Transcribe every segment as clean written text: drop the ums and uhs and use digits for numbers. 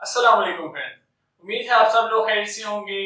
अस्सलाम वालेकुम फ्रेंड। उम्मीद है आप सब लोग खैर से होंगे।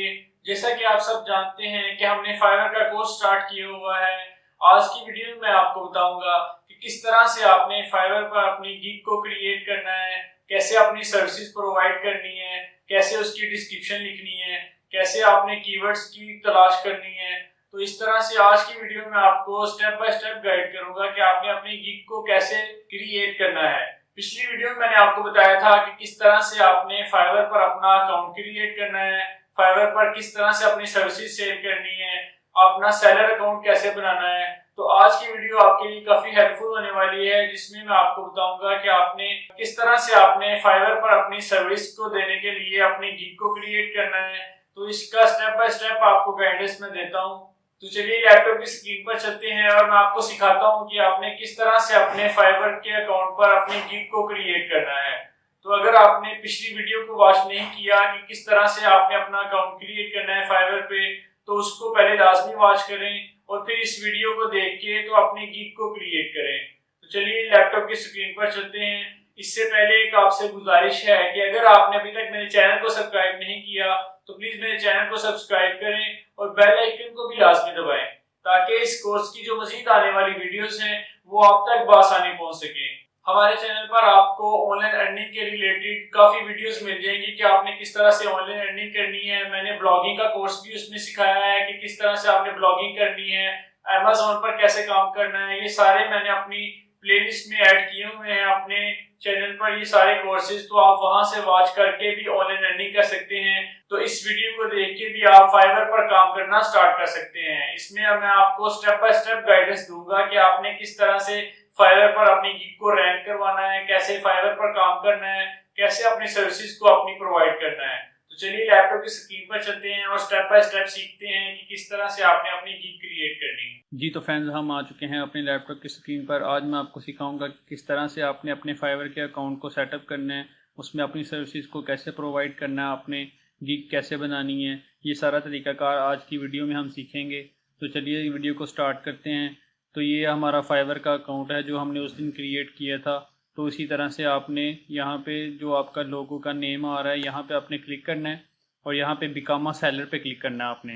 जैसा कि आप सब जानते हैं कि हमने फाइवर का कोर्स स्टार्ट किया हुआ है। आज की वीडियो में मैं आपको बताऊंगा कि किस तरह से आपने फाइवर पर अपनी गिग को क्रिएट करना है, कैसे अपनी सर्विसेज प्रोवाइड करनी है, कैसे उसकी डिस्क्रिप्शन लिखनी है, कैसे आपने कीवर्ड्स की तलाश करनी है। तो इस तरह से आज की वीडियो में आपको स्टेप बाय स्टेप गाइड करूंगा कि आपने अपनी गिग को कैसे क्रिएट करना है। पिछली वीडियो में मैंने आपको बताया था कि किस तरह से आपने फाइवर पर अपना अकाउंट क्रिएट करना है, फाइवर पर किस तरह से अपनी सर्विसेज सेल करनी है, अपना सेलर अकाउंट कैसे बनाना है। तो आज की वीडियो आपके लिए काफी हेल्पफुल होने वाली है, जिसमें मैं आपको बताऊंगा कि आपने किस तरह से आपने फाइवर पर अपनी सर्विस को देने के लिए अपनी गिग को क्रिएट करना है। तो इसका स्टेप बाय स्टेप आपको गाइडेंस में देता हूँ। तो चलिए लैपटॉप की स्क्रीन पर चलते हैं और मैं आपको सिखाता हूँ कि आपने किस तरह से अपने फाइवर के अकाउंट पर अपनी गिग को क्रिएट करना है। तो अगर आपने पिछली वीडियो को वॉच नहीं किया कि किस तरह से आपने अपना अकाउंट क्रिएट करना है फाइवर पे, तो उसको पहले लाजमी वॉच करें और फिर इस वीडियो को देख के तो अपनी गिग को क्रिएट करें। तो चलिए लैपटॉप की स्क्रीन पर चलते हैं। इससे पहले एक आपसे गुजारिश है कि अगर आपने अभी तक मेरे चैनल को सब्सक्राइब नहीं किया तो प्लीज मेरे चैनल को सब्सक्राइब करें और बेल आइकन को भी लाजमी दबाएं, ताकि इस कोर्स की जो मजीद आने वाली वीडियोस हैं वो आप तक बआसानी पहुंच सके। हमारे चैनल पर आपको ऑनलाइन अर्निंग के रिलेटेड काफी वीडियोस मिल जाएंगी कि आपने किस तरह से ऑनलाइन अर्निंग करनी है। मैंने ब्लॉगिंग का कोर्स भी उसमें सिखाया है कि किस तरह से आपने ब्लॉगिंग करनी है, अमेज़न पर कैसे काम करना है। ये सारे मैंने अपनी प्लेलिस्ट में ऐड किए हुए हैं अपने चैनल पर, ये सारे कोर्सेज, तो आप वहां से वॉच करके भी ऑनलाइन अर्निंग कर सकते हैं। तो इस वीडियो को देख के भी आप फाइवर पर काम करना स्टार्ट कर सकते हैं। इसमें मैं आपको स्टेप बाय स्टेप गाइडेंस दूंगा कि आपने किस तरह से फाइवर पर अपनी गिग को रैंक करवाना है, कैसे फाइवर पर काम करना है, कैसे अपनी सर्विसेज को अपनी प्रोवाइड करना है। तो चलिए लैपटॉप की स्क्रीन पर चलते हैं और स्टेप बाय स्टेप सीखते हैं कि किस तरह से आपने अपनी गिग क्रिएट करनी है। जी तो फ्रेंड्स, हम आ चुके हैं अपने लैपटॉप की स्क्रीन पर। आज मैं आपको सिखाऊंगा कि किस तरह से आपने अपने फाइवर के अकाउंट को सेटअप करना है, उसमें अपनी सर्विसेज को कैसे प्रोवाइड करना है, आपने गिग कैसे बनानी है। ये सारा तरीकाकार आज की वीडियो में हम सीखेंगे। तो चलिए वीडियो को स्टार्ट करते हैं। तो ये हमारा फाइवर का अकाउंट है जो हमने उस दिन क्रिएट किया था। तो इसी तरह से आपने यहाँ पे जो आपका लोगो का नेम आ रहा है यहाँ पे आपने क्लिक करना है और यहाँ पे बिकामा सेलर पे क्लिक करना है। आपने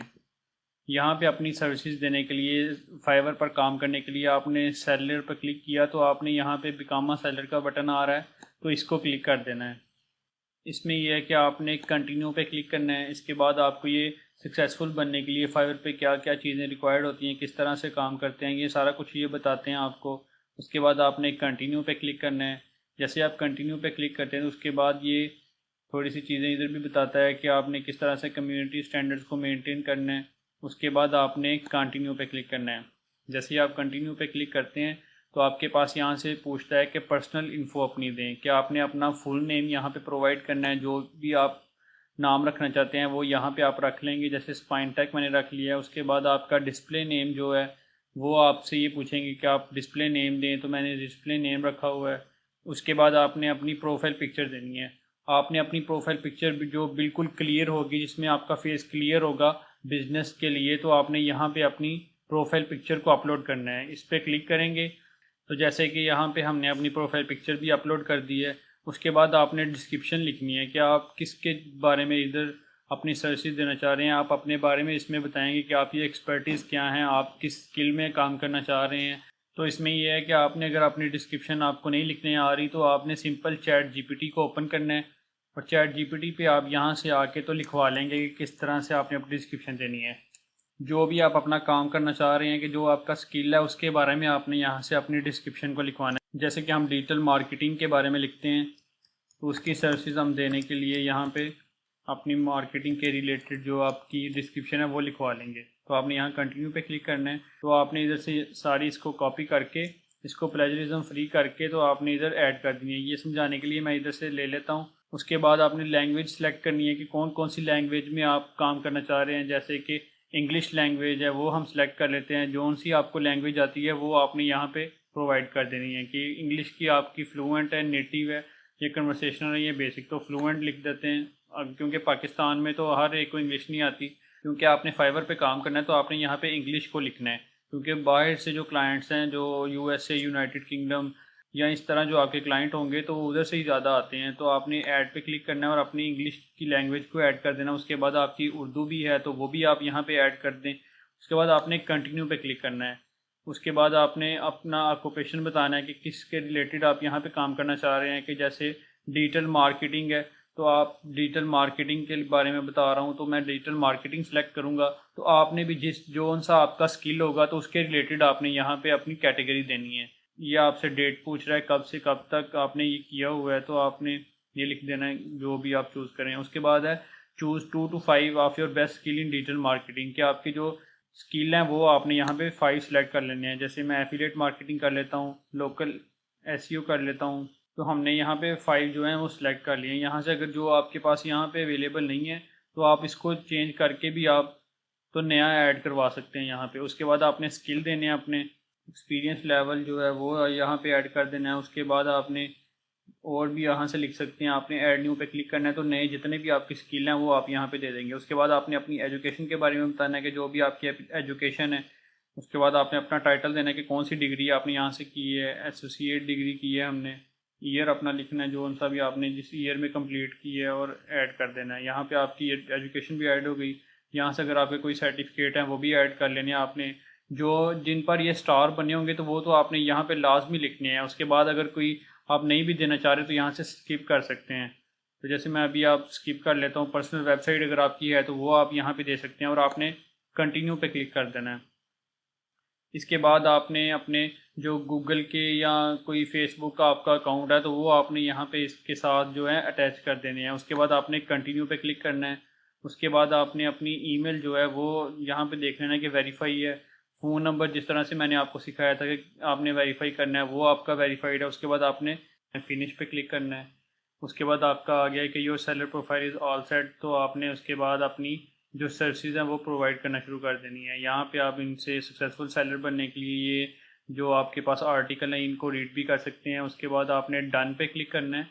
यहाँ पे अपनी सर्विसेज देने के लिए, फाइवर पर काम करने के लिए आपने सेलर पर क्लिक किया तो आपने यहाँ पे बिकामा सेलर का बटन आ रहा है, तो इसको क्लिक कर देना है। इसमें यह है कि आपने कंटिन्यू पे क्लिक करना है। इसके बाद आपको ये सक्सेसफुल बनने के लिए फाइवर पे क्या क्या चीज़ें रिक्वायर्ड होती हैं, किस तरह से काम करते हैं, ये सारा कुछ ये बताते हैं आपको। उसके बाद आपने कंटिन्यू पे क्लिक करना है। जैसे आप कंटिन्यू पे क्लिक करते हैं तो उसके बाद ये थोड़ी सी चीज़ें इधर भी बताता है कि आपने किस तरह से कम्युनिटी स्टैंडर्ड्स को मेंटेन करना है। उसके बाद आपने कंटिन्यू पे क्लिक करना है। जैसे ही आप कंटिन्यू पे क्लिक करते हैं तो आपके पास यहाँ से पूछता है कि पर्सनल इन्फो अपनी दें, कि आपने अपना फुल नेम यहाँ पे प्रोवाइड करना है। जो भी आप नाम रखना चाहते हैं वो यहाँ पे आप रख लेंगे। जैसे स्पाइन टेक मैंने रख लिया है। उसके बाद आपका डिस्प्ले नेम जो है वो आपसे ये पूछेंगे कि आप डिस्प्ले नेम दें, तो मैंने डिस्प्ले नेम रखा हुआ है। उसके बाद आपने अपनी प्रोफाइल पिक्चर देनी है। आपने अपनी प्रोफाइल पिक्चर जो बिल्कुल क्लियर होगी, जिसमें आपका फेस क्लियर होगा बिजनेस के लिए, तो आपने यहाँ पे अपनी प्रोफाइल पिक्चर को अपलोड करना है। इस पर क्लिक करेंगे तो जैसे कि यहाँ पे हमने अपनी प्रोफाइल पिक्चर भी अपलोड कर दी है। उसके बाद आपने डिस्क्रिप्शन लिखनी है कि आप किसके बारे में इधर अपनी सर्विसेज देना चाह रहे हैं। आप अपने बारे में इसमें बताएंगे कि आप ये एक्सपर्टीज़ क्या हैं, आप किस स्किल में काम करना चाह रहे हैं। तो इसमें यह है कि आपने अगर अपनी डिस्क्रिप्शन आपको नहीं लिखने आ रही तो आपने सिंपल चैट जीपीटी को ओपन करना है और चैट जीपीटी पे आप यहाँ से आके तो लिखवा लेंगे कि किस तरह से आपने अपनी डिस्क्रिप्शन देनी है। जो भी आप अपना काम करना चाह रहे हैं, कि जो आपका स्किल है उसके बारे में आपने यहाँ से अपनी डिस्क्रिप्शन को लिखवाना है। जैसे कि हम डिजिटल मार्केटिंग के बारे में लिखते हैं तो उसकी सर्विसेज हम देने के लिए यहाँ पे अपनी मार्केटिंग के रिलेटेड जो आपकी डिस्क्रिप्शन है वो लिखवा लेंगे। तो आपने यहाँ कंटिन्यू पे क्लिक करना है। तो आपने इधर से सारी इसको कॉपी करके, इसको प्लेजरिज्म फ्री करके तो आपने इधर ऐड कर दी है। ये समझाने के लिए मैं इधर से ले लेता हूँ। उसके बाद आपने लैंग्वेज सेलेक्ट करनी है कि कौन कौन सी लैंग्वेज में आप काम करना चाह रहे हैं। जैसे कि इंग्लिश लैंग्वेज है वो हम सेलेक्ट कर लेते हैं। जो सी आपको लैंग्वेज आती है वो आपने यहाँ पे प्रोवाइड कर देनी है कि इंग्लिश की आपकी फ्लुएंट है, नेटिव है, ये कन्वर्सेशनल है, ये बेसिक। तो फ्लुएंट लिख देते हैं। अब क्योंकि पाकिस्तान में तो हर एक को इंग्लिश नहीं आती, क्योंकि आपने फाइवर पे काम करना है तो आपने यहाँ पे इंग्लिश को लिखना है। क्योंकि बाहर से जो क्लाइंट्स हैं, जो यूएसए, यूनाइटेड किंगडम, या इस तरह जो आपके क्लाइंट होंगे तो उधर से ही ज़्यादा आते हैं। तो आपने ऐड पे क्लिक करना है और अपनी इंग्लिश की लैंग्वेज को ऐड कर देना। उसके बाद आपकी उर्दू भी है तो वो भी आप यहाँ पे ऐड कर दें। उसके बाद आपने कंटिन्यू पे क्लिक करना है। उसके बाद आपने अपना ऑक्यूपेशन बताना है कि किसके रिलेटेड आप यहाँ पे काम करना चाह रहे हैं। कि जैसे डिजिटल मार्केटिंग है तो आप डिजिटल मार्केटिंग के बारे में बता रहा हूँ तो मैं डिजिटल मार्केटिंग सेलेक्ट करूँगा। तो आपने भी जो सा आपका स्किल होगा तो उसके रिलेटेड आपने यहाँ पे अपनी कैटेगरी देनी है। ये आपसे डेट पूछ रहा है कब से कब तक आपने ये किया हुआ है तो आपने ये लिख देना है जो भी आप चूज़ करें। उसके बाद है choose 2 to 5 of your best skill in digital marketing. कि आपकी जो स्किल हैं वो आपने यहाँ पे 5 सेलेक्ट कर लेने हैं। जैसे मैं एफिलिएट मार्केटिंग कर लेता हूँ, लोकल एसईओ कर लेता हूँ। तो हमने यहाँ पे 5 जो हैं वो सिलेक्ट कर लिए हैं। यहाँ से अगर जो आपके पास यहाँ पे अवेलेबल नहीं है तो आप इसको चेंज करके भी आप तो नया ऐड करवा सकते हैं यहाँ पे। उसके बाद आपने स्किल देने हैं, अपने एक्सपीरियंस लेवल जो है वो यहाँ पे ऐड कर देना है। उसके बाद आपने और भी यहाँ से लिख सकते हैं। आपने ऐड न्यू पे क्लिक करना है तो नए जितने भी आपकी स्किल हैं वो आप यहाँ पे दे देंगे। उसके बाद आपने अपनी एजुकेशन के बारे में बताना है कि जो भी आपकी एजुकेशन है। उसके बाद आपने अपना टाइटल देना है कि कौन सी डिग्री आपने यहाँ से की है। एसोसिएट डिग्री की है हमने। ईयर अपना लिखना है जो सा भी आपने जिस ईयर में कंप्लीट की है और ऐड कर देना है। यहाँ पे आपकी एजुकेशन भी ऐड हो गई। यहाँ से अगर आपके कोई सर्टिफिकेट हैं वो भी ऐड कर लेने हैं आपने। जो जिन पर ये स्टार बने होंगे तो वो तो आपने यहाँ पे लाजमी लिखने हैं। उसके बाद अगर कोई आप नहीं भी देना चाह रहे तो यहाँ से स्किप कर सकते हैं। तो जैसे मैं अभी आप स्किप कर लेता हूँ। पर्सनल वेबसाइट अगर आपकी है तो वो आप यहाँ पे दे सकते हैं और आपने कंटिन्यू पे क्लिक कर देना है। इसके बाद आपने अपने जो गूगल के या कोई फेसबुक का आपका अकाउंट है तो वो आपने यहाँ पे इसके साथ जो है अटैच कर देने हैं। उसके बाद आपने कंटिन्यू पे क्लिक करना है। उसके बाद आपने अपनी ईमेल जो है वो यहाँ पे देख लेना है कि वेरीफाई है। फ़ोन नंबर जिस तरह से मैंने आपको सिखाया था कि आपने वेरीफाई करना है वो आपका वेरीफाइड है। उसके बाद आपने फिनिश पे क्लिक करना है। उसके बाद आपका आ गया है कि your seller profile is all set. तो आपने उसके बाद अपनी जो सर्विसेज हैं वो प्रोवाइड करना शुरू कर देनी है। यहाँ पे आप इनसे सक्सेसफुल सेलर बनने के लिए ये जो आपके पास आर्टिकल हैं इनको रीड भी कर सकते हैं। उसके बाद आपने डन पे क्लिक करना है।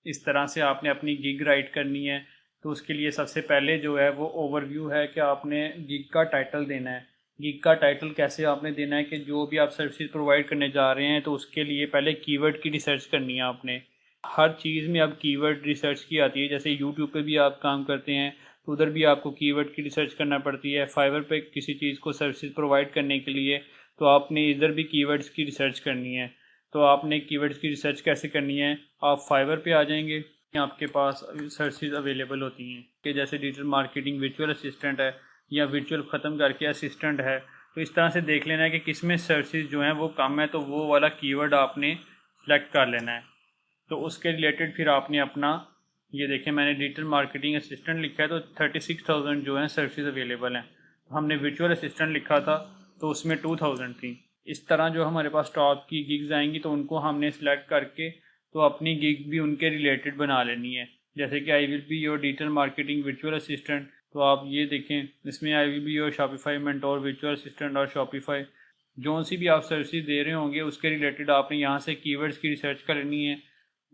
इस तरह से आपने अपनी गिग राइट करनी है। तो उसके लिए सबसे पहले जो है वो ओवरव्यू है कि आपने गिग का टाइटल देना है। गिग का टाइटल कैसे आपने देना है कि जो भी आप सर्विसेज प्रोवाइड करने जा रहे हैं तो उसके लिए पहले कीवर्ड की रिसर्च करनी है आपने। हर चीज़ में अब कीवर्ड रिसर्च की आती है। जैसे यूट्यूब पे भी आप काम करते हैं तो उधर भी आपको कीवर्ड की रिसर्च करना पड़ती है। फाइवर पे किसी चीज़ को सर्विसेज प्रोवाइड करने के लिए तो आपने इधर भी कीवर्ड्स की रिसर्च करनी है। तो आपने कीवर्ड्स की रिसर्च कैसे करनी है, आप फाइवर पे आ जाएंगे। आपके पास सर्विसेज अवेलेबल होती हैं कि जैसे डिजिटल मार्केटिंग वर्चुअल असिस्टेंट है या वर्चुअल ख़त्म करके असिस्टेंट है। तो इस तरह से देख लेना है कि किस में सर्विसेज जो हैं वो कम है तो वो वाला कीवर्ड आपने सेलेक्ट कर लेना है। तो उसके रिलेटेड फिर आपने अपना ये देखें मैंने डिजिटल मार्केटिंग असिस्टेंट लिखा है तो 36,000 जो हैं सर्विसेज अवेलेबल हैं। तो हमने वर्चुअल असिस्टेंट लिखा था तो उसमें 2,000 थी। इस तरह जो हमारे पास टॉप की गिग्स आएंगी तो उनको हमने सेलेक्ट करके तो अपनी गिग भी उनके रिलेटेड बना लेनी है। जैसे कि I will be your digital marketing virtual assistant. तो आप ये देखें इसमें I will be your Shopify mentor virtual assistant और शॉपिफाई जो सी भी आप सर्विसेज दे रहे होंगे उसके रिलेटेड आपने यहाँ से कीवर्ड्स की रिसर्च करनी है।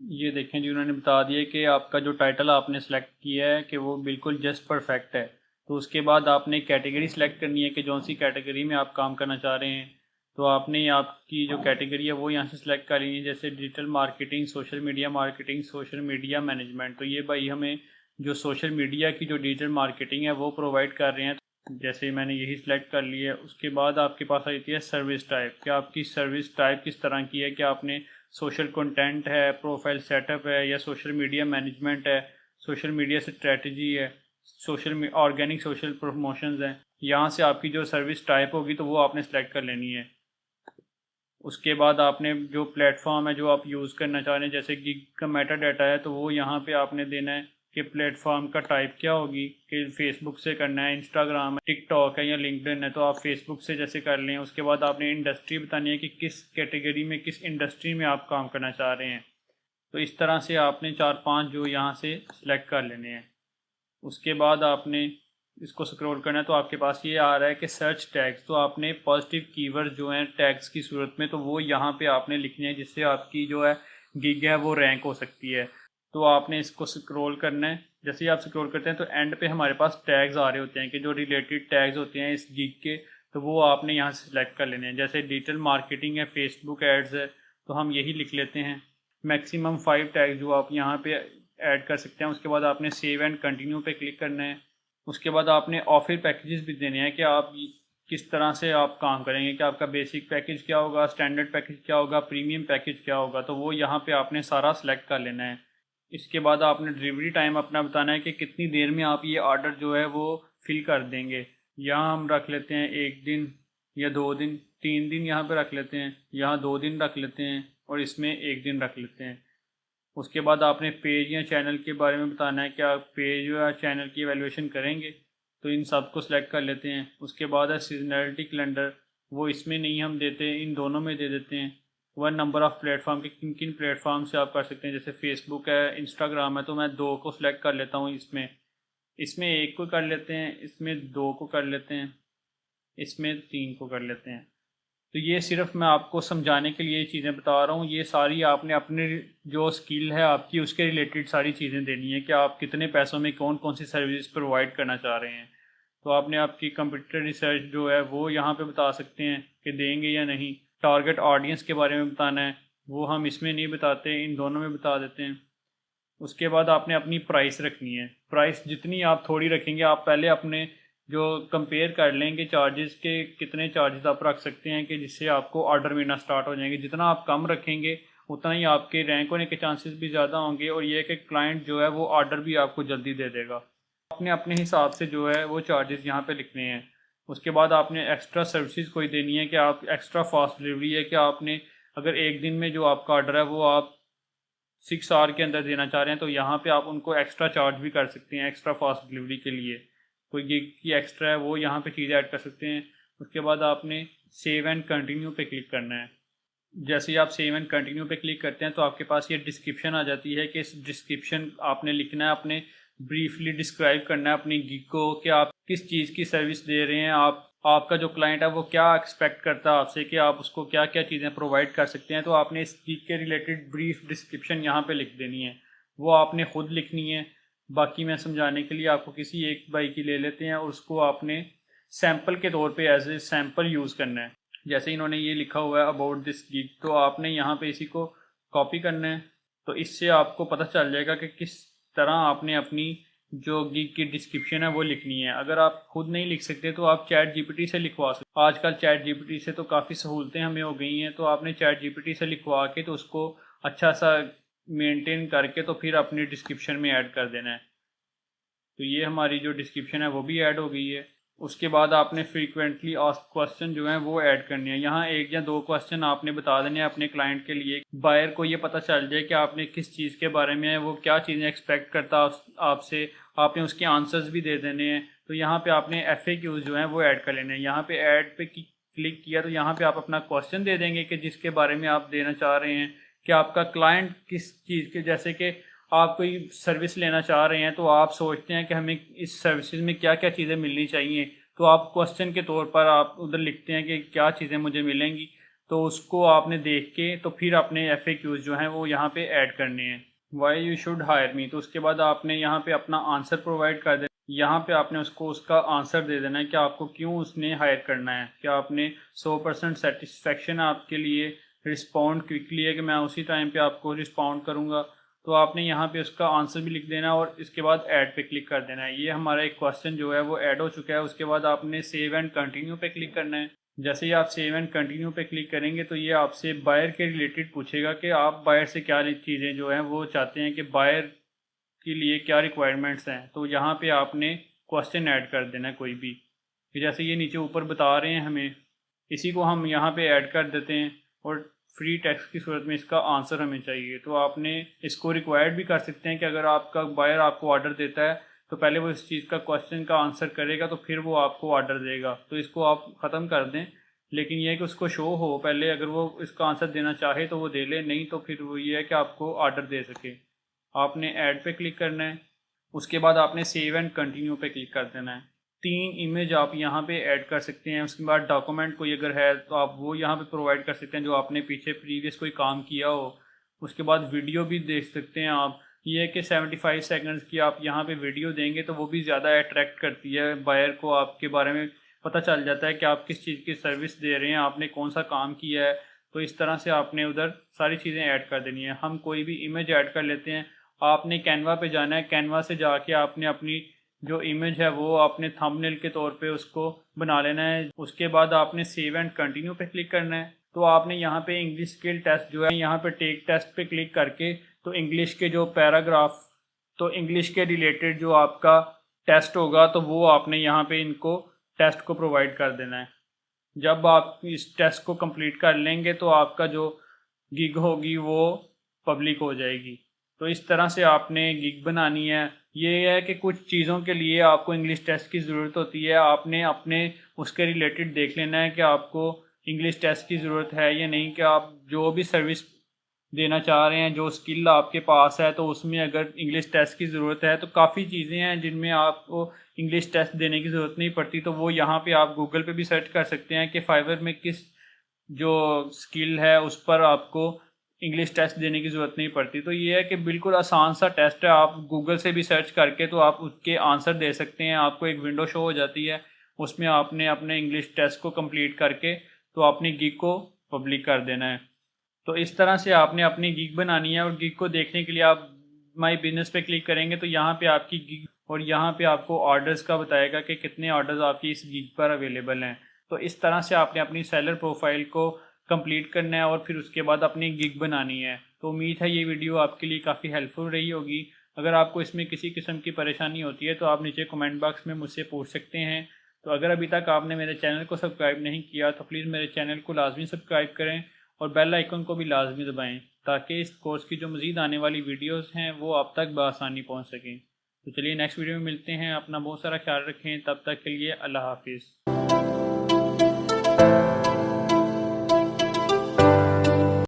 ये देखें जी उन्होंने बता दिया कि आपका जो टाइटल आपने सेलेक्ट किया है कि वो बिल्कुल जस्ट परफेक्ट है। तो उसके बाद आपने कैटेगरी सेलेक्ट करनी है कि जौन सी कैटेगरी में आप काम करना चाह रहे हैं। तो आपने आपकी जो कैटेगरी है वो यहाँ से सिलेक्ट करनी है। जैसे digital marketing, social media marketing, social media management. तो ये भाई हमें जो सोशल मीडिया की जो डिजिटल मार्केटिंग है वो प्रोवाइड कर रहे हैं। जैसे मैंने यही सिलेक्ट कर लिया है। उसके बाद आपके पास आई है सर्विस टाइप कि आपकी सर्विस टाइप किस तरह की है। कि आपने सोशल कंटेंट है, प्रोफाइल सेटअप है या सोशल मीडिया मैनेजमेंट है, सोशल मीडिया स्ट्रेटजी है, सोशल ऑर्गेनिक सोशल प्रमोशंस हैं। यहाँ से आपकी जो सर्विस टाइप होगी तो वो आपने सेलेक्ट कर लेनी है। उसके बाद आपने जो प्लेटफॉर्म है जो आप यूज़ करना चाह रहे हैं जैसे गिग का मेटा डाटा है तो वो यहाँ पे आपने देना है कि प्लेटफॉर्म का टाइप क्या होगी। कि फेसबुक से करना है, इंस्टाग्राम है, टिकटॉक है या लिंक्डइन है तो आप फेसबुक से जैसे कर लें। उसके बाद आपने इंडस्ट्री बतानी है कि किस कैटेगरी में किस इंडस्ट्री में आप काम करना चाह रहे हैं। तो इस तरह से आपने 4-5 जो यहाँ से सिलेक्ट कर लेने हैं। उसके बाद आपने इसको स्क्रॉल करना है तो आपके पास ये आ रहा है कि सर्च टैग्स। तो आपने पॉजिटिव कीवर्ड जो हैं टैग्स की सूरत में तो वो यहाँ पे आपने लिखने हैं जिससे आपकी जो है गिग है वो रैंक हो सकती है। तो आपने इसको स्क्रॉल करना है। जैसे ही आप स्क्रॉल करते हैं तो एंड पे हमारे पास टैग्स आ रहे होते हैं कि जो रिलेटेड टैग्स होते हैं इस गिग के तो वो आपने यहाँ से सिलेक्ट कर लेने हैं। जैसे डिजिटल मार्केटिंग है, फेसबुक एड्स है तो हम यही लिख लेते हैं। मैक्सिमम 5 टैग जो आप यहाँ पे ऐड कर सकते हैं। उसके बाद आपने सेव एंड कंटिन्यू पे क्लिक करना है। उसके बाद आपने ऑफर पैकेजेस भी देने हैं कि आप किस तरह से आप काम करेंगे, कि आपका बेसिक पैकेज क्या होगा, स्टैंडर्ड पैकेज क्या होगा, प्रीमियम पैकेज क्या होगा, तो वो यहाँ पे आपने सारा सेलेक्ट कर लेना है। इसके बाद आपने डिलीवरी टाइम अपना बताना है कि कितनी देर में आप ये ऑर्डर जो है वो फिल कर देंगे। यहाँ हम रख लेते हैं 1 दिन या 2 दिन, 3 दिन यहाँ पे रख लेते हैं, यहाँ 2 दिन रख लेते हैं और इसमें 1 दिन रख लेते हैं। उसके बाद आपने पेज या चैनल के बारे में बताना है कि आप पेज या चैनल की एवेल्यूएशन करेंगे, तो इन सब को सिलेक्ट कर लेते हैं। उसके बाद है सीजनलिटी कैलेंडर, वो इसमें नहीं हम देते, इन दोनों में दे देते हैं। वन नंबर ऑफ़ प्लेटफॉर्म के किन किन प्लेटफॉर्म से आप कर सकते हैं, जैसे फेसबुक है, इंस्टाग्राम है, तो मैं 2 को सिलेक्ट कर लेता हूँ। इसमें 1 को कर लेते हैं, इसमें 2 को कर लेते हैं, इसमें 3 को कर लेते हैं। तो ये सिर्फ मैं आपको समझाने के लिए चीज़ें बता रहा हूँ। ये सारी आपने अपने जो स्किल है आपकी उसके रिलेटेड सारी चीज़ें देनी है कि आप कितने पैसों में कौन कौन सी सर्विस प्रोवाइड करना चाह रहे हैं। तो आपने आपकी कंप्यूटर रिसर्च जो है वो यहाँ पे बता सकते हैं कि देंगे या नहीं। टारगेट ऑडियंस के बारे में बताना है, वो हम इसमें नहीं बताते, इन दोनों में बता देते हैं। उसके बाद आपने अपनी प्राइस रखनी है। प्राइस जितनी आप थोड़ी रखेंगे, आप पहले अपने जो कंपेयर कर लेंगे चार्जेस के, कितने चार्जेस आप रख सकते हैं कि जिससे आपको ऑर्डर मिलना स्टार्ट हो जाएंगे। जितना आप कम रखेंगे उतना ही आपके रैंक होने के चांसेस भी ज़्यादा होंगे और ये कि क्लाइंट जो है वो ऑर्डर भी आपको जल्दी दे देगा। आपने अपने हिसाब से जो है वो चार्जेस यहाँ पे लिखने हैं। उसके बाद आपने एक्स्ट्रा सर्विसेज कोई देनी है कि आप एक्स्ट्रा फास्ट डिलीवरी है कि आपने अगर 1 दिन में जो आपका ऑर्डर है वो आप 6 आवर के अंदर देना चाह रहे हैं, तो यहाँ पे आप उनको एक्स्ट्रा चार्ज भी कर सकते हैं एक्स्ट्रा फास्ट डिलीवरी के लिए। कोई गिग की एक्स्ट्रा है वो यहाँ पे चीज़ ऐड कर सकते हैं। उसके बाद आपने सेव एंड कंटिन्यू पे क्लिक करना है। जैसे ही आप सेव एंड कंटिन्यू पे क्लिक करते हैं तो आपके पास ये डिस्क्रिप्शन आ जाती है कि इस डिस्क्रिप्शन आपने लिखना है, आपने ब्रीफली डिस्क्राइब करना है अपनी गिग को कि आप किस चीज़ की सर्विस दे रहे हैं, आपका जो क्लाइंट है वो क्या एक्सपेक्ट करता है आपसे, कि आप उसको क्या क्या चीज़ें प्रोवाइड कर सकते हैं। तो आपने इस गिग के रिलेटेड ब्रीफ डिस्क्रिप्शन यहाँ पे लिख देनी है, वो आपने ख़ुद लिखनी है। बाकी मैं समझाने के लिए आपको किसी एक भाई की ले लेते हैं और उसको आपने सैम्पल के तौर पे एज ए सैम्पल यूज़ करना है। जैसे इन्होंने ये लिखा हुआ है अबाउट दिस गिग, तो आपने यहाँ पे इसी को कॉपी करना है। तो इससे आपको पता चल जाएगा कि किस तरह आपने अपनी जो गिग की डिस्क्रिप्शन है वो लिखनी है। अगर आप खुद नहीं लिख सकते तो आप चैट जीपीटी से लिखवा सकते। आजकल चैट जीपीटी से तो काफ़ी सहूलतें हमें हो गई हैं, तो आपने चैट जीपीटी से लिखवा के तो उसको अच्छा सा मेंटेन करके तो फिर अपनी डिस्क्रिप्शन में ऐड कर देना है। तो ये हमारी जो डिस्क्रिप्शन है वो भी ऐड हो गई है। उसके बाद आपने फ्रीक्वेंटली आस्क्ड क्वेश्चन जो हैं वो ऐड करने हैं। यहाँ 1 या 2 क्वेश्चन आपने बता देने हैं अपने क्लाइंट के लिए, बायर को ये पता चल जाए कि आपने किस चीज़ के बारे में है, वो क्या चीज़ें एक्सपेक्ट करता आपसे, आपने उसके आंसर्स भी दे देने हैं। तो यहाँ पे आपने FAQs जो हैं वो ऐड कर लेने हैं। यहाँ पे ऐड पे क्लिक किया तो यहाँ पे आप अपना क्वेश्चन दे देंगे कि जिसके बारे में आप देना चाह रहे हैं, कि आपका क्लाइंट किस चीज़ के, जैसे कि आप कोई सर्विस लेना चाह रहे हैं तो आप सोचते हैं कि हमें इस सर्विसेज में क्या क्या चीज़ें मिलनी चाहिए, तो आप क्वेश्चन के तौर पर आप उधर लिखते हैं कि क्या चीज़ें मुझे मिलेंगी। तो उसको आपने देख के तो फिर अपने FAQs जो हैं वो यहाँ पे ऐड करने हैं। Why you should hire me, तो उसके बाद आपने यहाँ पे अपना आंसर प्रोवाइड कर देना। यहाँ पे आपने उसको उसका आंसर दे देना है कि आपको क्यों उसने हायर करना है, कि आपने 100% सेटिस्फेक्शन आपके लिए, रिस्पॉन्ड क्विकली है कि मैं उसी टाइम पे आपको रिस्पॉन्ड करूँगा। तो आपने यहाँ पे उसका आंसर भी लिख देना और इसके बाद ऐड पे क्लिक कर देना है। ये हमारा एक क्वेश्चन जो है वो ऐड हो चुका है। उसके बाद आपने सेव एंड कंटिन्यू पे क्लिक करना है। जैसे ही आप सेव एंड कंटिन्यू पे क्लिक करेंगे तो ये आपसे बायर के रिलेटेड पूछेगा कि आप बायर से क्या चीज़ें जो हैं वो चाहते हैं, कि बायर के लिए क्या रिक्वायरमेंट्स हैं। तो यहाँ पे आपने क्वेश्चन ऐड कर देना है कोई भी, कि जैसे ये नीचे ऊपर बता रहे हैं हमें, इसी को हम यहाँ पे ऐड कर देते हैं और फ्री टेक्स्ट की सूरत में इसका आंसर हमें चाहिए। तो आपने इसको रिक्वायर्ड भी कर सकते हैं कि अगर आपका बायर आपको ऑर्डर देता है तो पहले वो इस चीज़ का क्वेश्चन का आंसर करेगा तो फिर वो आपको ऑर्डर देगा। तो इसको आप ख़त्म कर दें, लेकिन यह है कि उसको शो हो पहले, अगर वो इसका आंसर देना चाहे तो वो दे ले, नहीं तो फिर वो ये है कि आपको ऑर्डर दे सके। आपने ऐड पे क्लिक करना है। उसके बाद आपने सेव एंड कंटिन्यू पे क्लिक कर देना है। 3 इमेज आप यहाँ पे ऐड कर सकते हैं। उसके बाद डॉक्यूमेंट कोई अगर है तो आप वो यहाँ पे प्रोवाइड कर सकते हैं जो आपने पीछे प्रीवियस कोई काम किया हो। उसके बाद वीडियो भी देख सकते हैं आप। ये है कि 75 सेकंड्स की आप यहाँ पे वीडियो देंगे तो वो भी ज़्यादा अट्रैक्ट करती है बायर को, आपके बारे में पता चल जाता है कि आप किस चीज़ की सर्विस दे रहे हैं, आपने कौन सा काम किया है। तो इस तरह से आपने उधर सारी चीज़ें ऐड कर देनी है। हम कोई भी इमेज ऐड कर लेते हैं, आपने कैनवा पे जाना है, कैनवा से जाके आपने अपनी जो इमेज है वो आपने थंबनेल के तौर पे उसको बना लेना है। उसके बाद आपने सेव एंड कंटिन्यू पे क्लिक करना है। तो आपने यहाँ पे इंग्लिश स्किल टेस्ट जो है यहाँ पे टेक टेस्ट पे क्लिक करके तो इंग्लिश के जो पैराग्राफ, तो इंग्लिश के रिलेटेड जो आपका टेस्ट होगा तो वो आपने यहाँ पे इनको टेस्ट को प्रोवाइड कर देना है। जब आप इस टेस्ट को कंप्लीट कर लेंगे तो आपका जो गिग होगी वो पब्लिक हो जाएगी। तो इस तरह से आपने गिग बनानी है। ये है कि कुछ चीज़ों के लिए आपको इंग्लिश टेस्ट की ज़रूरत होती है, आपने अपने उसके रिलेटेड देख लेना है कि आपको इंग्लिश टेस्ट की ज़रूरत है या नहीं, कि आप जो भी सर्विस देना चाह रहे हैं, जो स्किल आपके पास है, तो उसमें अगर इंग्लिश टेस्ट की ज़रूरत है तो काफ़ी चीज़ें हैं जिनमें आपको इंग्लिश टेस्ट देने की ज़रूरत नहीं पड़ती। तो वो यहाँ पे आप गूगल पे भी सर्च कर सकते हैं कि फाइवर में किस जो स्किल है उस पर आपको इंग्लिश टेस्ट देने की ज़रूरत नहीं पड़ती। तो ये है कि बिल्कुल आसान सा टेस्ट है, आप गूगल से भी सर्च करके तो आप उसके आंसर दे सकते हैं। आपको एक विंडो शो हो जाती है, उसमें आपने अपने इंग्लिश टेस्ट को कंप्लीट करके तो अपनी गिग को पब्लिक कर देना है। तो इस तरह से आपने अपनी गिग बनानी है। और गिग को देखने के लिए आप माई बिजनेस पे क्लिक करेंगे तो यहाँ पे आपकी गिग और यहाँ पे आपको ऑर्डर्स का बताएगा कि कितने ऑर्डर्स आपकी इस गिग पर अवेलेबल हैं। तो इस तरह से आपने अपनी सेलर प्रोफाइल को कंप्लीट करना है और फिर उसके बाद अपनी गिग बनानी है। तो उम्मीद है ये वीडियो आपके लिए काफ़ी हेल्पफुल रही होगी। अगर आपको इसमें किसी किस्म की परेशानी होती है तो आप नीचे कमेंट बॉक्स में मुझसे पूछ सकते हैं। तो अगर अभी तक आपने मेरे चैनल को सब्सक्राइब नहीं किया तो प्लीज़ मेरे चैनल को लाजमी सब्सक्राइब करें और बेल आइकन को भी लाजमी दबाएं, ताकि इस कोर्स की जो मज़ीद आने वाली वीडियोस हैं वो आप तक बआसानी पहुंच सकें। तो चलिए नेक्स्ट वीडियो में मिलते हैं। अपना बहुत सारा ख्याल रखें। तब तक के लिए अल्लाह हाफिज़।